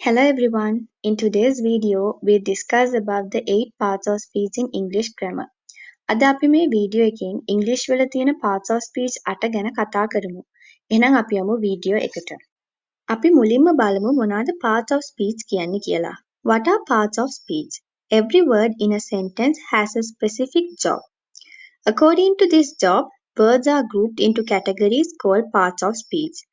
Hello everyone. In today's video, we discuss about the 8 parts of speech in English grammar. අද අපි මේ video එකෙන් English වල තියෙන parts of speech 8 ගැන කතා කරමු. එහෙනම් අපි යමු වීඩියෝ එකට. අපි මුලින්ම බලමු මොනවාද parts of speech කියන්නේ කියලා. What are parts of speech? Every word in a sentence has a specific job. According to this job, words are grouped into categories called parts of speech.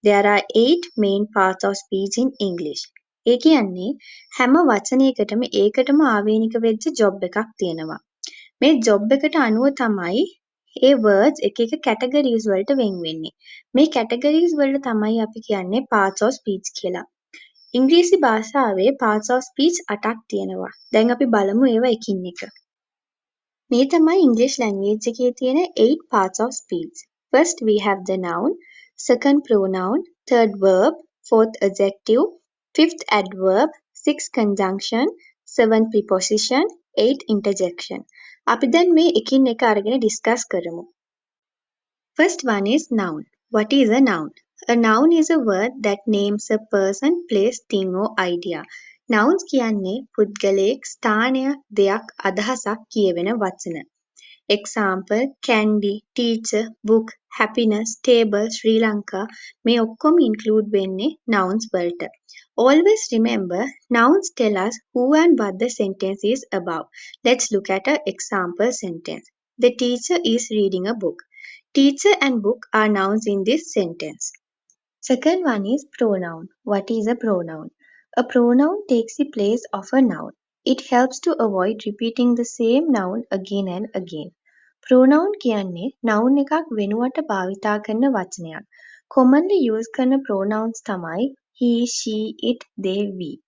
There are 8 main parts of speech in English. ඒ කියන්නේ හැම වචනයකටම ඒකටම ආවේනික වෙච්ච job එකක් තියෙනවා. මේ job එකට අනුව තමයි ඒ words එක එක categories වලට වෙන් වෙන්නේ. මේ categories වලට තමයි අපි කියන්නේ parts of speech කියලා. ඉංග්‍රීසි භාෂාවේ parts of speech 8ක් තියෙනවා. දැන් අපි බලමු ඒවා එකින් එක. මේ තමයි English language එකේ තියෙන 8 parts of speech. First we have the noun, second pronoun, third verb, fourth adjective, fifth adverb, sixth conjunction, seventh preposition, eighth interjection. අපි දැන් මේ එකින් එක අරගෙන discuss කරමු. First one is noun. What is a noun? A noun is a word that names a person, place, thing or idea. Nouns කියන්නේ පුද්ගලයෙක්, ස්ථානයක්, දෙයක්, අදහසක් කියවෙන වචන. Example, candy, teacher, book, happiness, table, Sri Lanka මේ ඔක්කොම include වෙන්නේ nouns වලට. Always remember, nouns tell us who and what the sentence is about. Let's look at an example sentence. The teacher is reading a book. Teacher and book are nouns in this sentence. Second one is pronoun. What is a pronoun? A pronoun takes the place of a noun. It helps to avoid repeating the same noun again and again. Pronoun කියන්නේ noun එකක් වෙනුවට භාවිතා කරන වචනයක්. Commonly used කරන pronouns තමයි he, she, it, they, we.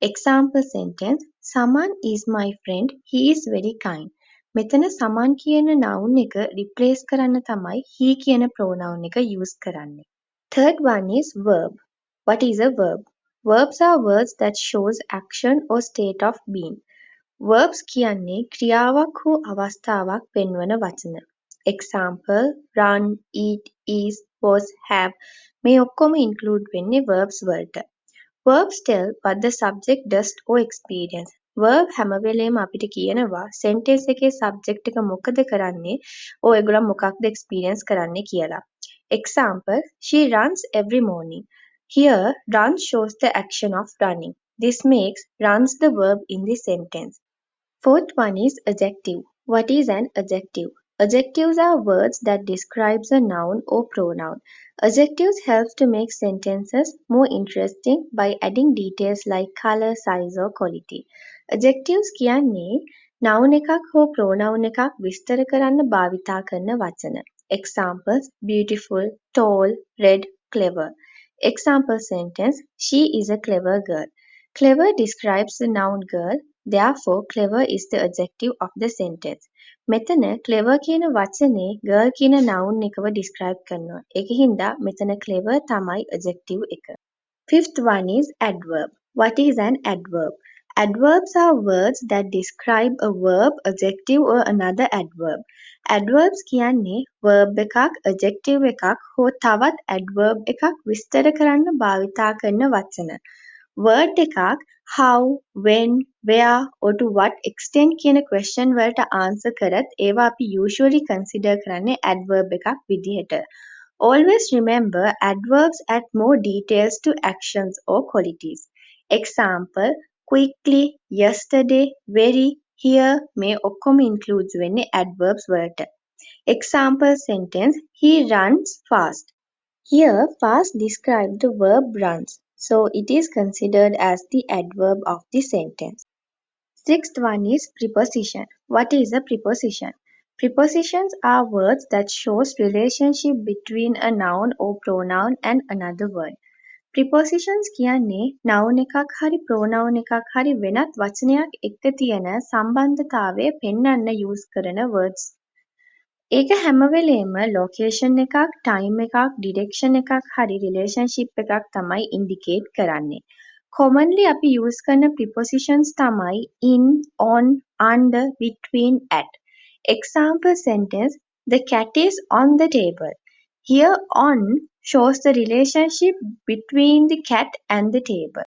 Example sentence, Saman is my friend, he is very kind. මෙතන Saman කියන noun එක replace කරන්න තමයි he කියන pronoun එක use කරන්නේ. Third one is verb. What is a verb? Verbs are words that shows action or state of being. Verbs කියන්නේ ක්‍රියාවක් හෝ අවස්ථාවක් පෙන්වන වචන. Example, run, eat, is, was, have මේ ඔක්කොම include වෙන්නේ verbs වලට. Verbs tell what the subject does or experience. Verb හැම වෙලේම අපිට කියනවා sentence එකේ subject එක මොකද කරන්නේ or ඒගොල්ලෝ මොකක්ද experience කරන්නේ කියලා. Example, she runs every morning. Here, run shows the action of running. This makes runs the verb in the sentence. Fourth one is adjective. What is an adjective? Adjectives are words that describes a noun or pronoun. Adjectives help to make sentences more interesting by adding details like color, size or quality. Adjectives කියන්නේ noun එකක් හෝ pronoun එකක් විස්තර කරන්න භාවිතා කරන වචන. Examples, beautiful, tall, red, clever. Example sentence, she is a clever girl. Clever describes the noun girl. Therefore, clever is the adjective of the sentence. මෙතන clever කියන වචනේ girl කියන noun එකව describe කරනවා. ඒක හින්දා මෙතන clever තමයි adjective එක. Fifth one is adverb. What is an adverb? Adverbs are words that describe a verb, adjective or another adverb. Adverbs කියන්නේ verb එකක්, adjective එකක් හෝ තවත් adverb එකක් විස්තර කරන්න භාවිතා කරන වචන. Word එකක් how, when, where or to what extent කියන question වලට answer කරත් ඒවා අපි usually consider කරන්නේ adverb එකක් විදිහට. Always remember adverbs add more details to actions or qualities. Example, quickly, yesterday, very, here මේ ඔක්කොම includes වෙන්නේ adverbs වලට. Example sentence, he runs fast. Here, fast describes the verb runs, so it is considered as the adverb of the sentence. Sixth one is preposition. What is a preposition? Prepositions are words that shows relationship between a noun or pronoun and another word. Prepositions කියන්නේ noun එකක් හරි pronoun එකක් හරි වෙනත් වචනයක් එක්ක තියෙන සම්බන්ධතාවය පෙන්වන්න use කරන words. ඒක හැම වෙලේම location එකක්, time එකක්, direction එකක් හරි relationship එකක් තමයි indicate කරන්නේ. Commonly අපි use කරන prepositions තමයි in, on, under, between, at. Example sentence, the cat is on the table. Here on shows the relationship between the cat and the table.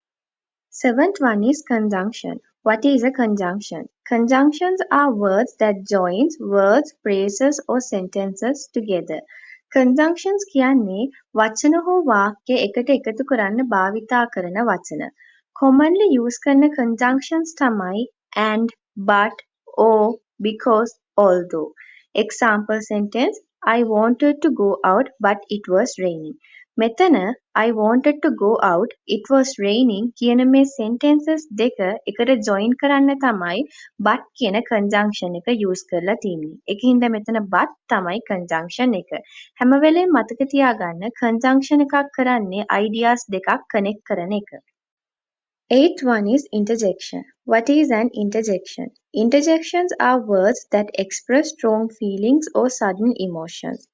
Seventh one is conjunction. What is a conjunction? Conjunctions are words that joins words, phrases or sentences together. conjunctions කියන්නේ වචන හෝ වාක්‍ය එකට එකතු කරන්න භාවිතා කරන වචන. commonly use කරන conjunctions තමයි and, but, or, because, although. Example sentence I wanted to go out but it was raining. මෙතන I wanted to go out it was raining කියන මේ sentences දෙක එකට join කරන්න තමයි but කියන conjunction එක use කරලා තියෙන්නේ. ඒකින්ද මෙතන but තමයි conjunction එක. හැම වෙලේම මතක තියාගන්න conjunction එකක් කරන්නේ ideas දෙකක් connect කරන එක. Eighth one is interjection. What is an interjection? Interjections are words that express strong feelings or sudden emotions.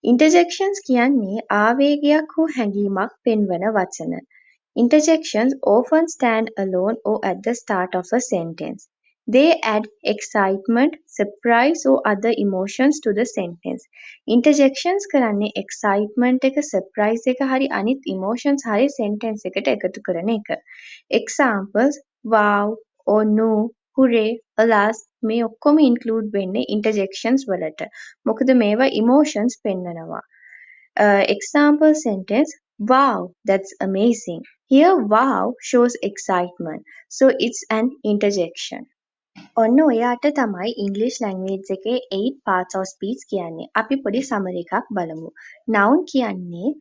Interjections කියන්නේ ආවේගයක් හෝ හැඟීමක් පෙන්වන වචන. Interjections often stand alone or at the start of a sentence. They add excitement, surprise or other emotions to the sentence. Interjections කරන්නේ excitement එක, surprise එක හරි අනිත් emotions හරි sentence එකට එකතු කරන එක. Examples wow or no, hooray, alas මේ ඔක්කොම include වෙන්නේ interjections වලට. මොකද මේවා emotions පෙන්නනවා. Example sentence wow, that's amazing. Here wow shows excitement. So it's an interjection. ඔන්න ඔයාට තමයි English language එකේ 8 parts of speech කියන්නේ. අපි පොඩි summary එකක් බලමු. Noun කියන්නේ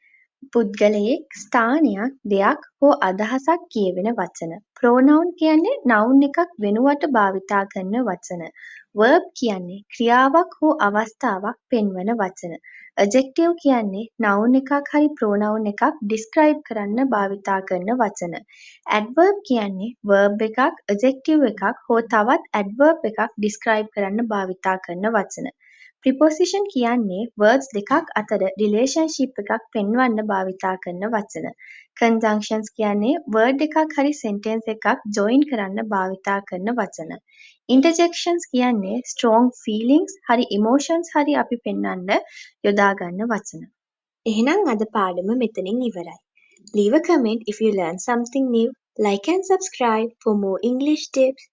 පුද්ගලයෙක්, ස්ථානයක්, දෙයක් හෝ අදහසක් කියවෙන වචන. Pronoun කියන්නේ noun එකක් වෙනුවට භාවිතා කරන වචන. Verb කියන්නේ ක්‍රියාවක් හෝ අවස්ථාවක් පෙන්වන වචන. Adjective කියන්නේ noun එකක් හරි pronoun එකක් describe කරන්න භාවිතා කරන වචන. Adverb කියන්නේ verb එකක්, adjective එකක් හෝ තවත් adverb එකක් describe කරන්න භාවිතා කරන වචන. Preposition කියන්නේ words දෙකක් අතර relationship එකක් පෙන්වන්න භාවිතා කරන වචන. Conjunctions කියන්නේ word එකක් හරි sentence එකක් join කරන්න භාවිතා කරන වචන. Interjections කියන්නේ strong feelings හරි emotions හරි අපි පෙන්වන්න යොදා ගන්න වචන. එහෙනම් අද පාඩම මෙතනින් ඉවරයි. Leave a comment if you learned something new. Like and subscribe for more English tips.